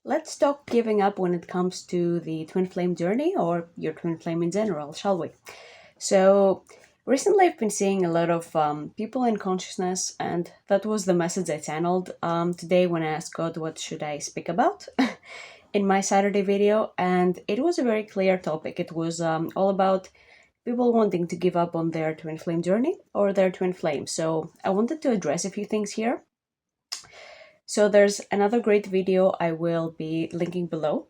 Let's talk giving up when it comes to the twin flame journey or your twin flame in general, shall we? So, recently I've been seeing a lot of people in consciousness, and that was the message I channeled today when I asked God what should I speak about in my Saturday video, and it was a very clear topic. It was all about people wanting to give up on their twin flame journey or their twin flame. So, I wanted to address a few things here. So there's another great video I will be linking below,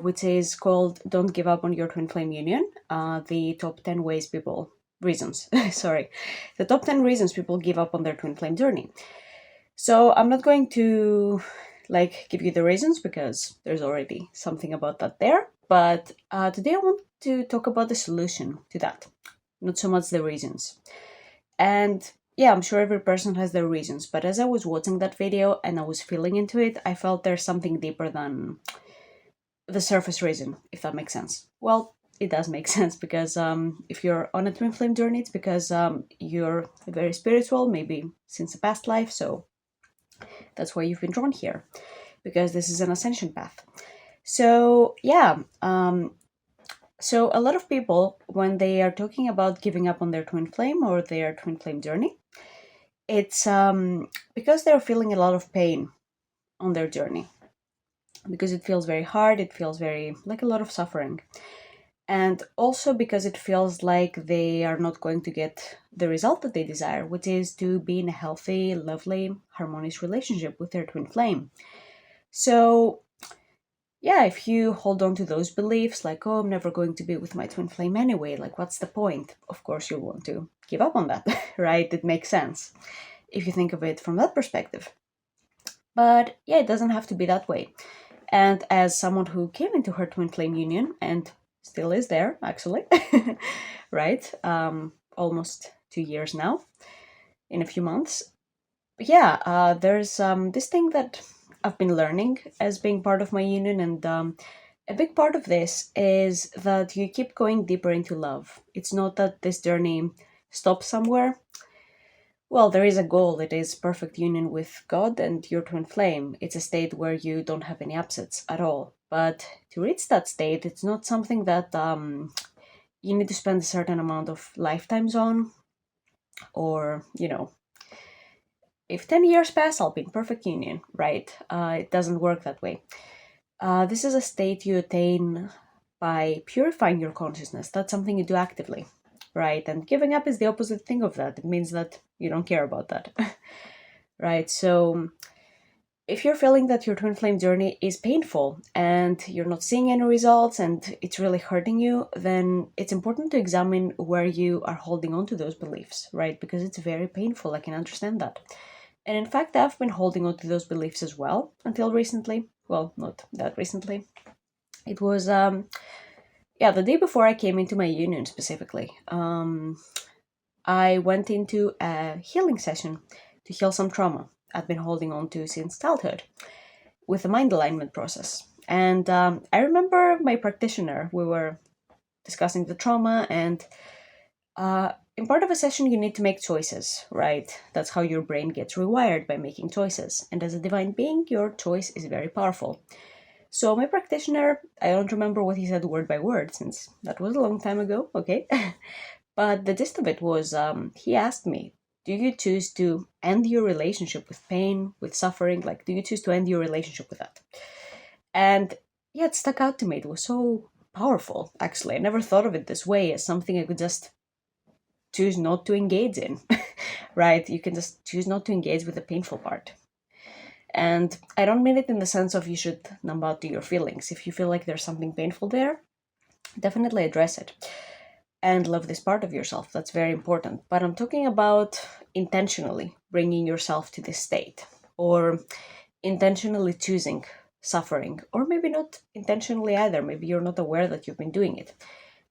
which is called "Don't Give Up on Your Twin Flame Union." The top 10 ways people reasons. Sorry, the top 10 reasons people give up on their twin flame journey. So I'm not going to give you the reasons because there's already something about that there. But today I want to talk about the solution to that, not so much the reasons. And yeah, I'm sure every person has their reasons, but as I was watching that video and I was feeling into it, I felt there's something deeper than the surface reason, if that makes sense. Well, it does make sense because if you're on a twin flame journey, it's because you're very spiritual, maybe since a past life, so that's why you've been drawn here, because this is an ascension path. So yeah, so a lot of people, when they are talking about giving up on their twin flame or their twin flame journey, it's because they're feeling a lot of pain on their journey, because it feels very hard, it feels very like a lot of suffering, and also because it feels like they are not going to get the result that they desire, which is to be in a healthy, lovely, harmonious relationship with their twin flame. So yeah, if you hold on to those beliefs like, oh, I'm never going to be with my twin flame anyway, like what's the point? Of course you'll want to give up on that, right? It makes sense if you think of it from that perspective. But yeah, it doesn't have to be that way. And as someone who came into her twin flame union and still is there, actually, right? Almost 2 years now, in a few months. But yeah, there's this thing that I've been learning as being part of my union, and a big part of this is that you keep going deeper into love. It's not that this journey stops somewhere. Well, there is a goal. It is perfect union with God and your twin flame. It's a state where you don't have any upsets at all. But to reach that state, it's not something that you need to spend a certain amount of lifetimes on, or, if 10 years pass, I'll be in perfect union, right? It doesn't work that way. This is a state you attain by purifying your consciousness. That's something you do actively, right? And giving up is the opposite thing of that. It means that you don't care about that, right? So if you're feeling that your twin flame journey is painful and you're not seeing any results and it's really hurting you, then it's important to examine where you are holding on to those beliefs, right? Because it's very painful. I can understand that. And in fact, I've been holding on to those beliefs as well until recently. Well, not that recently. It was, the day before I came into my union specifically. I went into a healing session to heal some trauma I've been holding on to since childhood with the mind alignment process. And I remember my practitioner, we were discussing the trauma, and in part of a session, you need to make choices, right? That's how your brain gets rewired, by making choices. And as a divine being, your choice is very powerful. So my practitioner, I don't remember what he said word by word, since that was a long time ago, okay? But the gist of it was, he asked me, do you choose to end your relationship with pain, with suffering? Like, do you choose to end your relationship with that? And yeah, it stuck out to me. It was so powerful, actually. I never thought of it this way, as something I could just choose not to engage in, right? You can just choose not to engage with the painful part. And I don't mean it in the sense of you should numb out to your feelings. If you feel like there's something painful there, definitely address it and love this part of yourself. That's very important. But I'm talking about intentionally bringing yourself to this state, or intentionally choosing suffering, or maybe not intentionally either. Maybe you're not aware that you've been doing it.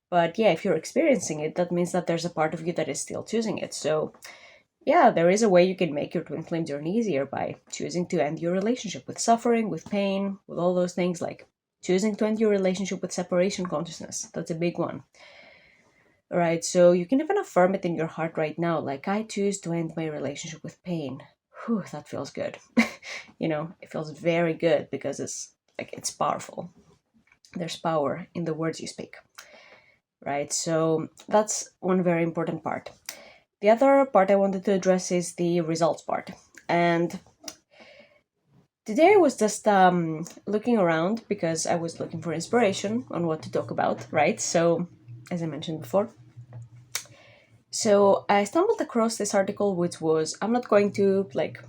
But yeah, if you're experiencing it, that means that there's a part of you that is still choosing it. So yeah, there is a way you can make your twin flame journey easier by choosing to end your relationship with suffering, with pain, with all those things, like choosing to end your relationship with separation consciousness. That's a big one. All right, so you can even affirm it in your heart right now, like, I choose to end my relationship with pain. Whew, that feels good. It feels very good because it's like it's powerful. There's power in the words you speak, right? So that's one very important part. The other part I wanted to address is the results part. And today I was just looking around because I was looking for inspiration on what to talk about, right? So, as I mentioned before. So I stumbled across this article, which was, I'm not going to like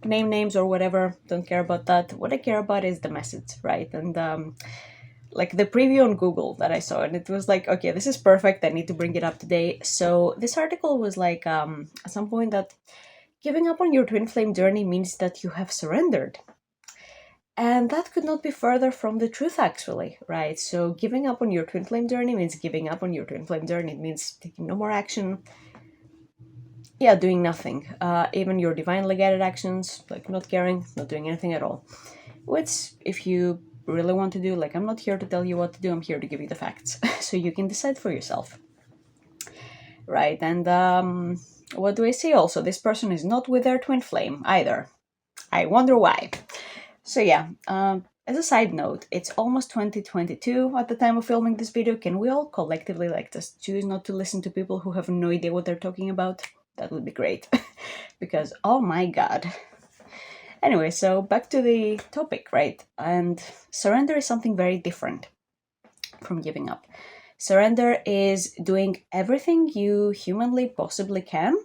name names or whatever, don't care about that. What I care about is the message, right? And like the preview on Google that I saw, and it was like, okay, this is perfect. I need to bring it up today. So this article was like at some point that giving up on your twin flame journey means that you have surrendered. And that could not be further from the truth, actually, right? So giving up on your twin flame journey means giving up on your twin flame journey. It means taking no more action. Yeah, doing nothing. Even your divinely guided actions, like not caring, not doing anything at all. Which, if you really want to do, like, I'm not here to tell you what to do, I'm here to give you the facts. So you can decide for yourself. Right, and what do I say also? This person is not with their twin flame either. I wonder why. So yeah, as a side note, it's almost 2022 at the time of filming this video. Can we all collectively like just choose not to listen to people who have no idea what they're talking about? That would be great. Because, oh my god. Anyway, so back to the topic, right? And surrender is something very different from giving up. Surrender is doing everything you humanly possibly can,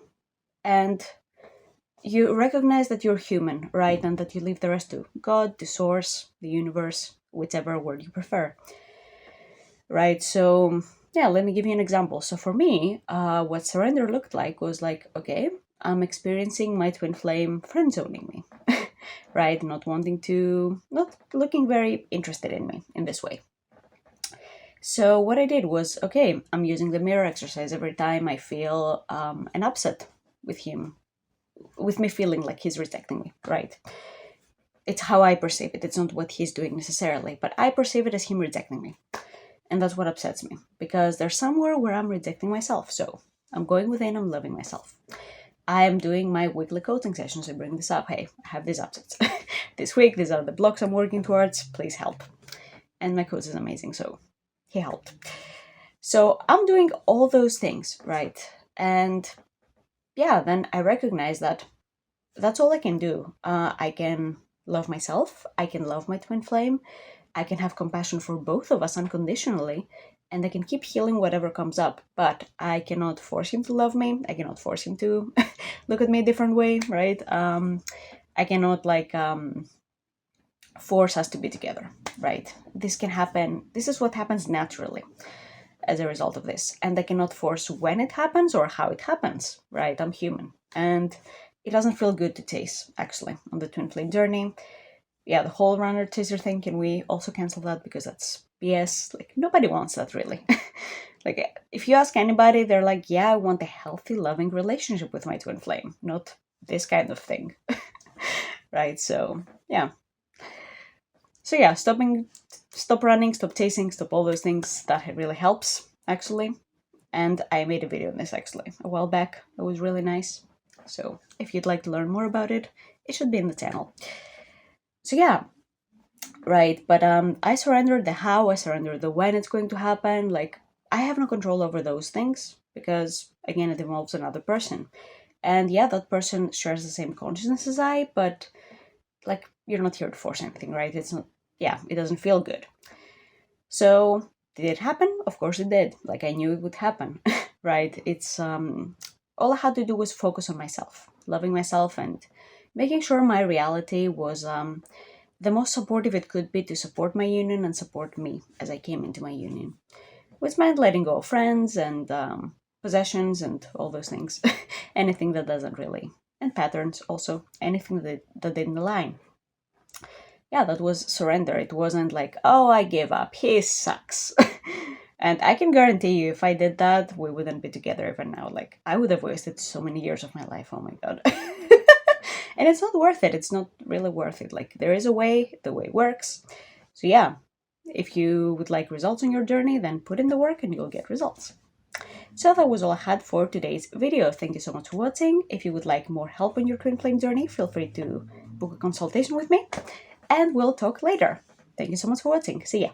and you recognize that you're human, right? And that you leave the rest to God, the source, the universe, whichever word you prefer, right? So yeah, let me give you an example. So for me, what surrender looked like was like, okay, I'm experiencing my twin flame friend zoning me, right? Not looking very interested in me in this way. So what I did was, okay, I'm using the mirror exercise every time I feel an upset with him, with me feeling like he's rejecting me, right? It's how I perceive it. It's not what he's doing necessarily, but I perceive it as him rejecting me. And that's what upsets me, because there's somewhere where I'm rejecting myself. So I'm going within, I'm loving myself. I'm doing my weekly coaching sessions. I bring this up. Hey, I have these upsets this week. These are the blocks I'm working towards. Please help. And my coach is amazing, so he helped. So I'm doing all those things, right? And yeah, then I recognize that that's all I can do. I can love myself. I can love my twin flame. I can have compassion for both of us unconditionally, and I can keep healing whatever comes up, but I cannot force him to love me. I cannot force him to look at me a different way, right? I cannot force us to be together, right? This can happen. This is what happens naturally as a result of this. And I cannot force when it happens or how it happens, right? I'm human. And it doesn't feel good to chase, actually, on the twin flame journey. Yeah, the whole runner chaser thing, can we also cancel that? Because that's BS. Like, nobody wants that, really. Like, if you ask anybody, they're like, yeah, I want a healthy, loving relationship with my twin flame, not this kind of thing. Right? So, yeah. So, yeah, stop running, stop chasing, stop all those things. That really helps, actually. And I made a video on this, actually, a while back. It was really nice. So, if you'd like to learn more about it, it should be in the channel. So yeah, right, but I surrender the how, I surrender the when it's going to happen. Like, I have no control over those things because, again, it involves another person. And yeah, that person shares the same consciousness as I, but like, you're not here to force anything, right? It's not, yeah, it doesn't feel good. So did it happen? Of course it did. Like, I knew it would happen, right? It's all I had to do was focus on myself, loving myself, and making sure my reality was the most supportive it could be to support my union and support me as I came into my union, which meant letting go of friends and possessions and all those things. Anything that doesn't really, and patterns also, anything that didn't align. Yeah, that was surrender. It wasn't like, oh, I gave up, he sucks. And I can guarantee you, if I did that, we wouldn't be together even now. Like, I would have wasted so many years of my life. Oh my god. And it's not worth it. It's not really worth it. Like, there is a way, the way works. So yeah, if you would like results on your journey, then put in the work and you'll get results. So that was all I had for today's video. Thank you so much for watching. If you would like more help on your twin flame journey, feel free to book a consultation with me, and we'll talk later. Thank you so much for watching. See ya.